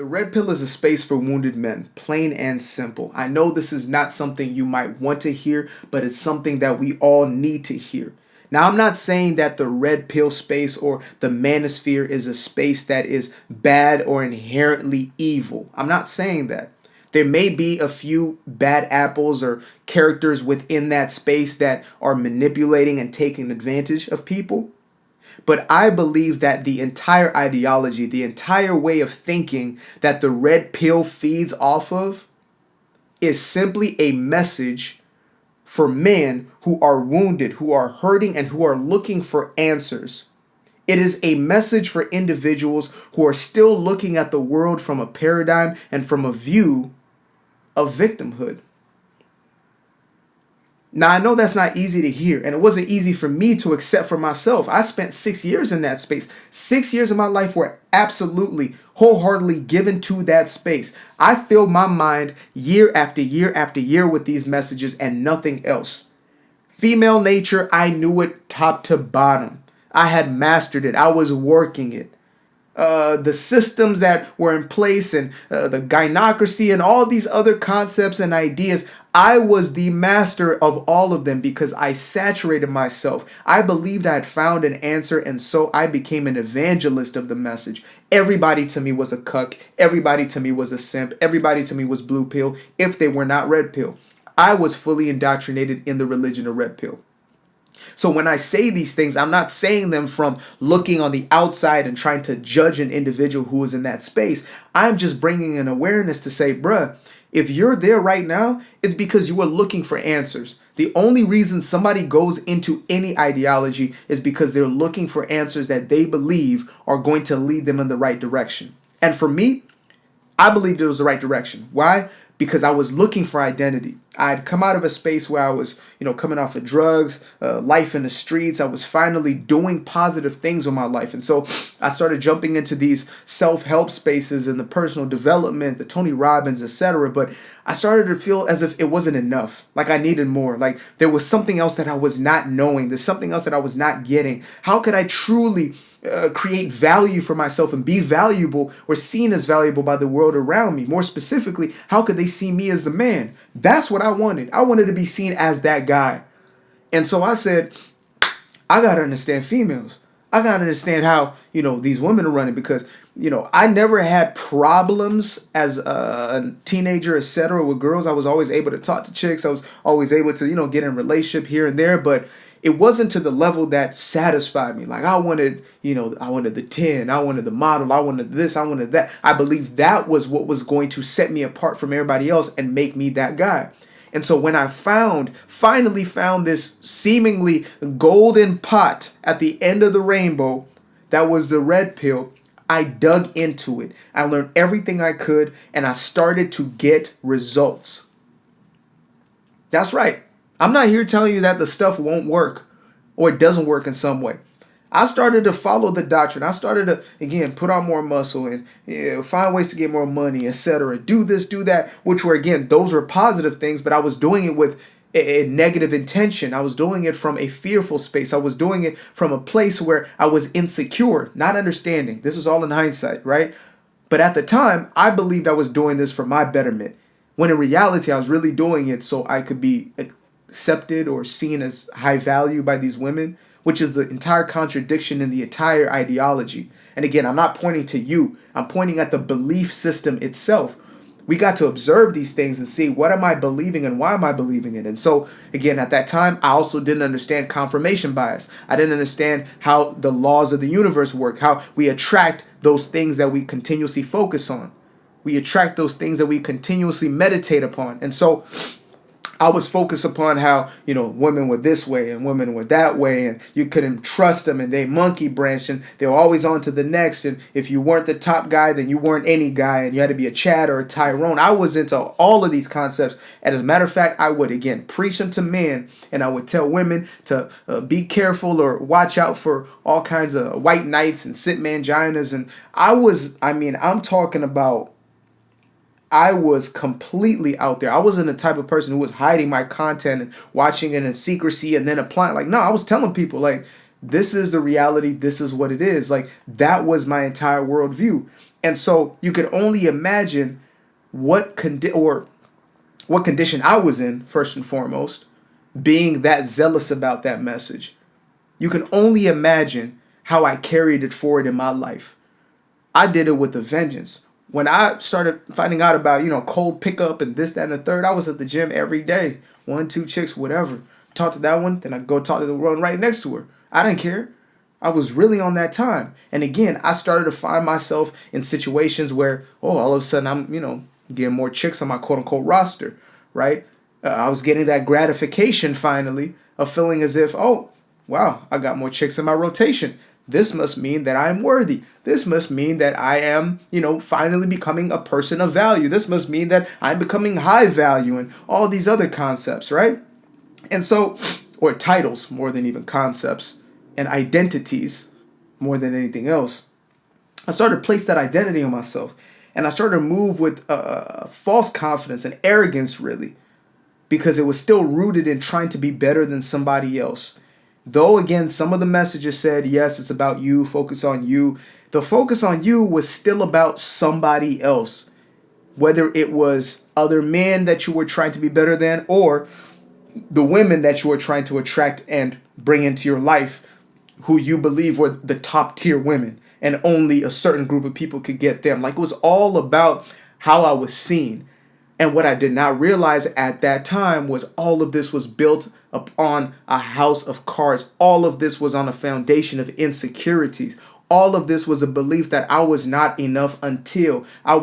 The red pill is a space for wounded men, plain and simple. I know this is not something you might want to hear, but it's something that we all need to hear. Now, I'm not saying that the red pill space or the manosphere is a space that is bad or inherently evil. I'm not saying that. There may be a few bad apples or characters within that space that are manipulating and taking advantage of people. But I believe that the entire ideology, the entire way of thinking that the red pill feeds off of is simply a message for men who are wounded, who are hurting, and who are looking for answers. It is a message for individuals who are still looking at the world from a paradigm and from a view of victimhood. Now, I know that's not easy to hear, and it wasn't easy for me to accept for myself. I spent 6 years in that space. 6 years of my life were absolutely, wholeheartedly given to that space. I filled my mind year after year after year with these messages and nothing else. Female nature, I knew it top to bottom. I had mastered it. I was working it. The systems that were in place and the gynocracy and all these other concepts and ideas, I was the master of all of them because I saturated myself. I believed I had found an answer, and so I became an evangelist of the message. Everybody to me was a cuck. Everybody to me was a simp. Everybody to me was blue pill if they were not red pill. I was fully indoctrinated in the religion of red pill. So when I say these things, I'm not saying them from looking on the outside and trying to judge an individual who is in that space. I'm just bringing an awareness to say, bruh, if you're there right now, it's because you are looking for answers. The only reason somebody goes into any ideology is because they're looking for answers that they believe are going to lead them in the right direction. And for me, I believed it was the right direction. Why? Because I was looking for identity. I'd come out of a space where I was, coming off of drugs, life in the streets. I was finally doing positive things with my life. And so I started jumping into these self-help spaces and the personal development, the Tony Robbins, etc. But I started to feel as if it wasn't enough. Like I needed more. Like there was something else that I was not knowing. There's something else that I was not getting. How could I truly create value for myself and be valuable or seen as valuable by the world around me? More specifically, how could they see me as the man? That's what I wanted. I wanted to be seen as that guy. And so I said, I got to understand females. I got to understand how, these women are running because, I never had problems as a teenager, etc. with girls. I was always able to talk to chicks. I was always able to, get in a relationship here and there, but it wasn't to the level that satisfied me. Like I wanted the 10, I wanted the model, I wanted this, I wanted that. I believe that was what was going to set me apart from everybody else and make me that guy. And so when I finally found this seemingly golden pot at the end of the rainbow, that was the red pill, I dug into it. I learned everything I could and I started to get results. That's right. I'm not here telling you that the stuff won't work or it doesn't work in some way. I started to follow the doctrine. I started to, again, put on more muscle and find ways to get more money, etc. Do this, do that, which were, again, those were positive things, but I was doing it with a negative intention. I was doing it from a fearful space. I was doing it from a place where I was insecure, not understanding. This is all in hindsight, right? But at the time, I believed I was doing this for my betterment, when in reality, I was really doing it so I could be accepted or seen as high value by these women, which is the entire contradiction in the entire ideology. And again, I'm not pointing to you. I'm pointing at the belief system itself. We got to observe these things and see, what am I believing and why am I believing it? And so, again, at that time, I also didn't understand confirmation bias. I didn't understand how the laws of the universe work, how we attract those things that we continuously focus on. We attract those things that we continuously meditate upon. And so I was focused upon how, women were this way and women were that way, and you couldn't trust them, and they monkey branched, and they were always on to the next. And if you weren't the top guy, then you weren't any guy, and you had to be a Chad or a Tyrone. I was into all of these concepts. And as a matter of fact, I would, again, preach them to men, and I would tell women to be careful or watch out for all kinds of white knights and sit manginas. And I'm talking about, I was completely out there. I wasn't the type of person who was hiding my content and watching it in secrecy and then applying. Like, no, I was telling people, like, this is the reality. This is what it is. Like, that was my entire worldview. And so you could only imagine what condition I was in, first and foremost, being that zealous about that message. You can only imagine how I carried it forward in my life. I did it with a vengeance. When I started finding out about, cold pickup and this, that, and the third, I was at the gym every day. One, two chicks, whatever. Talk to that one, then I'd go talk to the one right next to her. I didn't care. I was really on that time. And again, I started to find myself in situations where, all of a sudden I'm, getting more chicks on my quote unquote roster, right? I was getting that gratification finally of feeling as if, oh, wow, I got more chicks in my rotation. This must mean that I am worthy. This must mean that I am, finally becoming a person of value. This must mean that I'm becoming high value and all these other concepts, right? And so, or titles more than even concepts, and identities more than anything else. I started to place that identity on myself. And I started to move with false confidence and arrogance, really, because it was still rooted in trying to be better than somebody else. Though, again, some of the messages said, yes, it's about you, focus on you. The focus on you was still about somebody else, whether it was other men that you were trying to be better than or the women that you were trying to attract and bring into your life who you believe were the top tier women and only a certain group of people could get them. Like, it was all about how I was seen. And what I did not realize at that time was all of this was built upon a house of cards. All of this was on a foundation of insecurities. All of this was a belief that I was not enough until I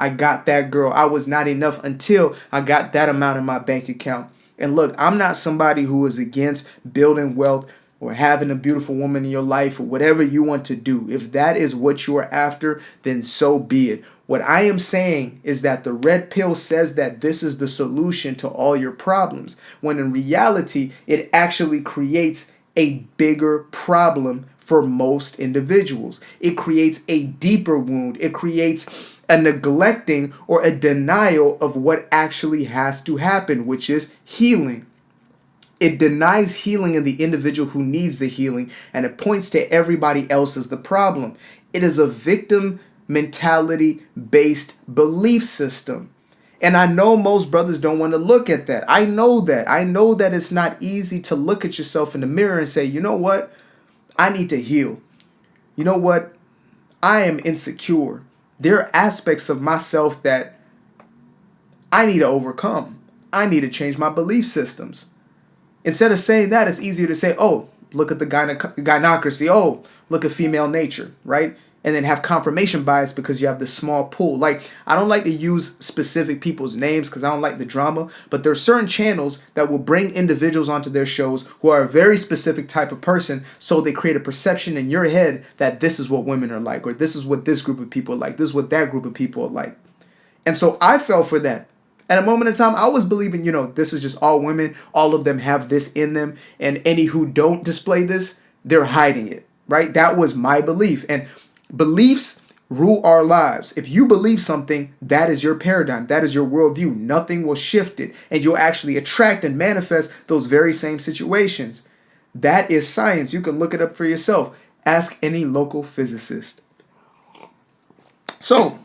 got that girl. I was not enough until I got that amount in my bank account. And look, I'm not somebody who is against building wealth or having a beautiful woman in your life or whatever you want to do. If that is what you are after, then so be it. What I am saying is that the red pill says that this is the solution to all your problems, when in reality, it actually creates a bigger problem for most individuals. It creates a deeper wound. It creates a neglecting or a denial of what actually has to happen, which is healing. It denies healing in the individual who needs the healing, and it points to everybody else as the problem. It is a victim mentality based belief system. And I know most brothers don't want to look at that. I know that. I know that it's not easy to look at yourself in the mirror and say, you know what? I need to heal. You know what? I am insecure. There are aspects of myself that I need to overcome. I need to change my belief systems. Instead of saying that, it's easier to say, oh, look at the gynocracy. Oh, look at female nature, right? And then have confirmation bias because you have this small pool. Like, I don't like to use specific people's names because I don't like the drama, but there are certain channels that will bring individuals onto their shows who are a very specific type of person, so they create a perception in your head that this is what women are like, or this is what this group of people are like, this is what that group of people are like. And so I fell for that. At a moment in time, I was believing, this is just all women. All of them have this in them. And any who don't display this, they're hiding it, right? That was my belief. And beliefs rule our lives. If you believe something, that is your paradigm. That is your worldview. Nothing will shift it. And you'll actually attract and manifest those very same situations. That is science. You can look it up for yourself. Ask any local physicist. So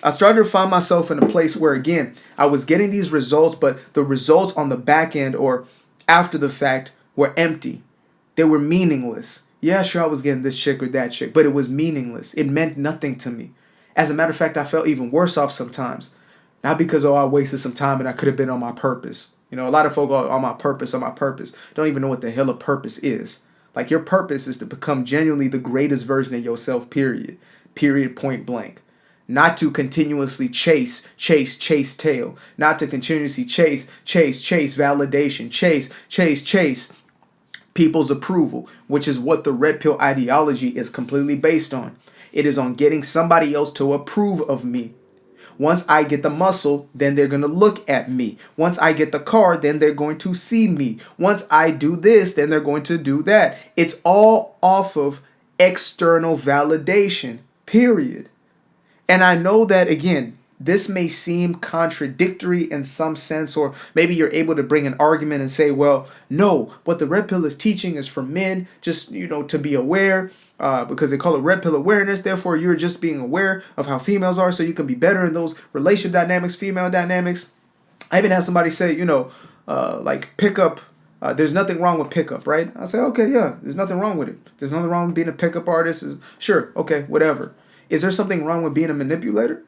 I started to find myself in a place where, again, I was getting these results, but the results on the back end or after the fact were empty. They were meaningless. Yeah, sure, I was getting this chick or that chick, but it was meaningless. It meant nothing to me. As a matter of fact, I felt even worse off sometimes. Not because, I wasted some time and I could have been on my purpose. A lot of folk are on my purpose. Don't even know what the hell a purpose is. Like, your purpose is to become genuinely the greatest version of yourself, period. Period, point blank. Not to continuously chase tail. Not to continuously chase validation. Chase people's approval, which is what the red pill ideology is completely based on. It is on getting somebody else to approve of me. Once I get the muscle, then they're going to look at me. Once I get the car, then they're going to see me. Once I do this, then they're going to do that. It's all off of external validation, period. And I know that, again, this may seem contradictory in some sense, or maybe you're able to bring an argument and say, well, no, what the red pill is teaching is for men, just, to be aware. because they call it red pill awareness. Therefore, you're just being aware of how females are so you can be better in those relationship dynamics, female dynamics. I even had somebody say, like pickup, there's nothing wrong with pickup, right? I say, okay, yeah, there's nothing wrong with it. There's nothing wrong with being a pickup artist. Sure, okay, whatever. Is there something wrong with being a manipulator?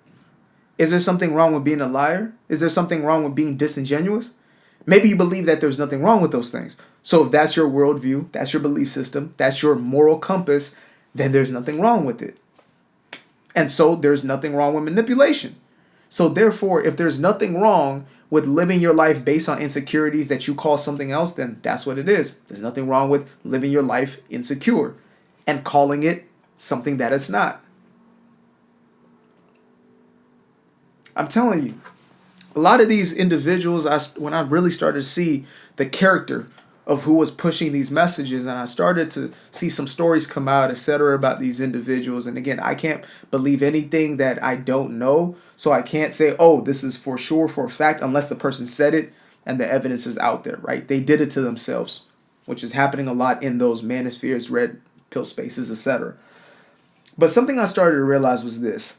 Is there something wrong with being a liar? Is there something wrong with being disingenuous? Maybe you believe that there's nothing wrong with those things. So if that's your worldview, that's your belief system, that's your moral compass, then there's nothing wrong with it. And so there's nothing wrong with manipulation. So therefore, if there's nothing wrong with living your life based on insecurities that you call something else, then that's what it is. There's nothing wrong with living your life insecure and calling it something that it's not. I'm telling you, a lot of these individuals, when I really started to see the character of who was pushing these messages, and I started to see some stories come out, etc., about these individuals. And again, I can't believe anything that I don't know. So I can't say, oh, this is for sure, for a fact, unless the person said it and the evidence is out there, right? They did it to themselves, which is happening a lot in those manospheres, red pill spaces, etc. But something I started to realize was that,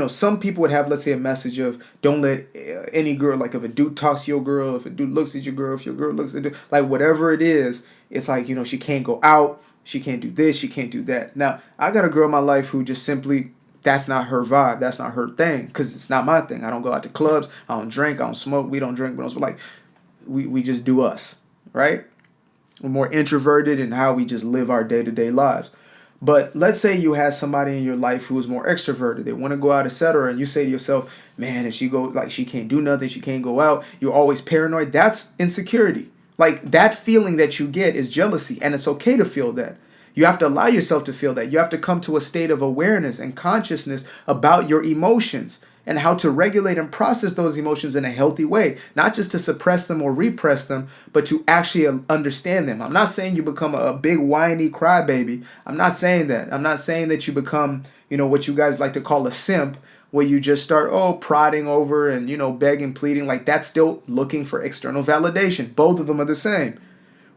some people would have, let's say, a message of don't let any girl, like if a dude talks to your girl, if a dude looks at your girl, if your girl looks at you, like whatever it is, it's like, she can't go out, she can't do this, she can't do that. Now, I got a girl in my life who just simply, that's not her vibe, that's not her thing, because it's not my thing. I don't go out to clubs, I don't drink, I don't smoke, we don't drink, we just do us, right? We're more introverted in how we just live our day-to-day lives. But let's say you had somebody in your life who is more extroverted. They want to go out, etc. And you say to yourself, man, if she goes, like, she can't do nothing, she can't go out. You're always paranoid. That's insecurity. Like, that feeling that you get is jealousy. And it's okay to feel that. You have to allow yourself to feel that. You have to come to a state of awareness and consciousness about your emotions and how to regulate and process those emotions in a healthy way, not just to suppress them or repress them, but to actually understand them. I'm not saying you become a big whiny crybaby. I'm not saying that. I'm not saying that you become, what you guys like to call a simp, where you just start, prodding over and, begging, pleading. Like, that's still looking for external validation. Both of them are the same.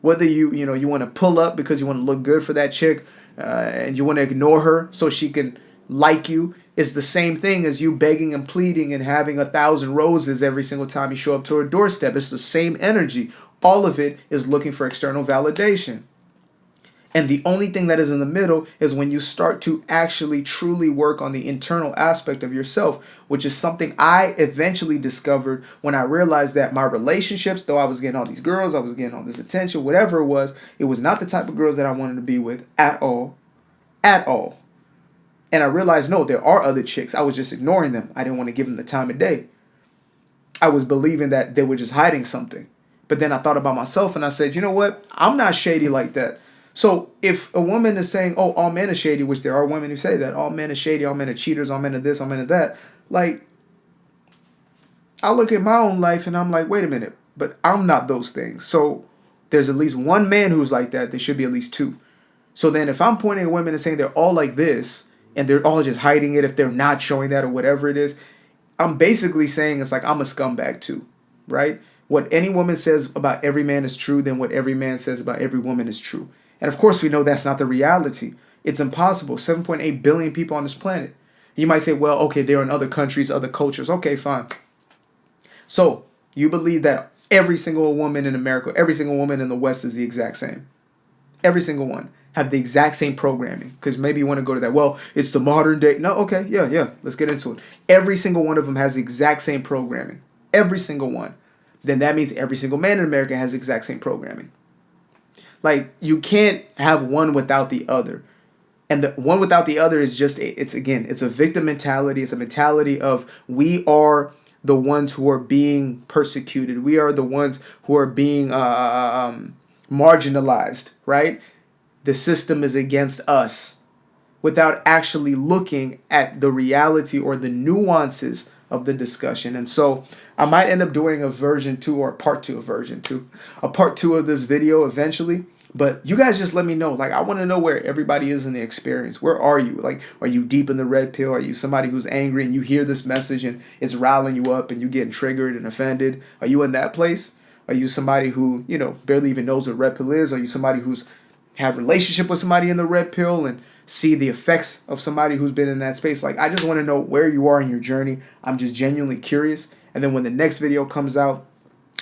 Whether you want to pull up because you want to look good for that chick and you want to ignore her so she can like you, is the same thing as you begging and pleading and having 1,000 roses every single time you show up to her doorstep. It's the same energy. All of it is looking for external validation. And the only thing that is in the middle is when you start to actually truly work on the internal aspect of yourself, which is something I eventually discovered when I realized that my relationships, though I was getting all these girls, I was getting all this attention, whatever it was not the type of girls that I wanted to be with at all. At all. And I realized, no, there are other chicks. I was just ignoring them. I didn't want to give them the time of day. I was believing that they were just hiding something. But then I thought about myself and I said, you know what? I'm not shady like that. So if a woman is saying, oh, all men are shady, which there are women who say that, all men are shady, all men are cheaters, all men are this, all men are that. Like, I look at my own life and I'm like, wait a minute, but I'm not those things. So there's at least one man who's like that. There should be at least two. So then if I'm pointing at women and saying they're all like this, and they're all just hiding it if they're not showing that or whatever it is, I'm basically saying it's like I'm a scumbag too, right? What any woman says about every man is true, then what every man says about every woman is true. And of course we know that's not the reality. It's impossible. 7.8 billion people on this planet. You might say, well, okay, they're in other countries, other cultures. Okay, fine. So you believe that every single woman in America, every single woman in the West is the exact same. Every single one have the exact same programming, because maybe you want to go to that. Well, it's the modern day. No, okay, yeah, let's get into it. Every single one of them has the exact same programming. Every single one. Then that means every single man in America has the exact same programming. Like, you can't have one without the other. And the one without the other is just, it's a victim mentality. It's a mentality of we are the ones who are being persecuted. We are the ones who are being marginalized, right? The system is against us, without actually looking at the reality or the nuances of the discussion. And so I might end up doing a version 2 or part 2 of version 2, a part 2 of this video eventually. But you guys just let me know. Like, I want to know where everybody is in the experience. Where are you? Like, are you deep in the red pill? Are you somebody who's angry and you hear this message and it's riling you up and you getting triggered and offended? Are you in that place? Are you somebody who, barely even knows what red pill is? Are you somebody who's have a relationship with somebody in the red pill and see the effects of somebody who's been in that space. Like, I just want to know where you are in your journey. I'm just genuinely curious. And then when the next video comes out,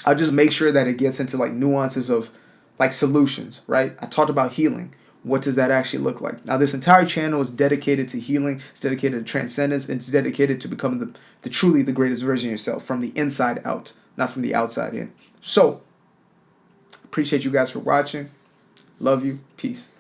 I'll just make sure that it gets into like nuances of like solutions, right? I talked about healing. What does that actually look like? Now, this entire channel is dedicated to healing. It's dedicated to transcendence. And it's dedicated to becoming the truly the greatest version of yourself from the inside out, not from the outside in. So, appreciate you guys for watching. Love you. Peace.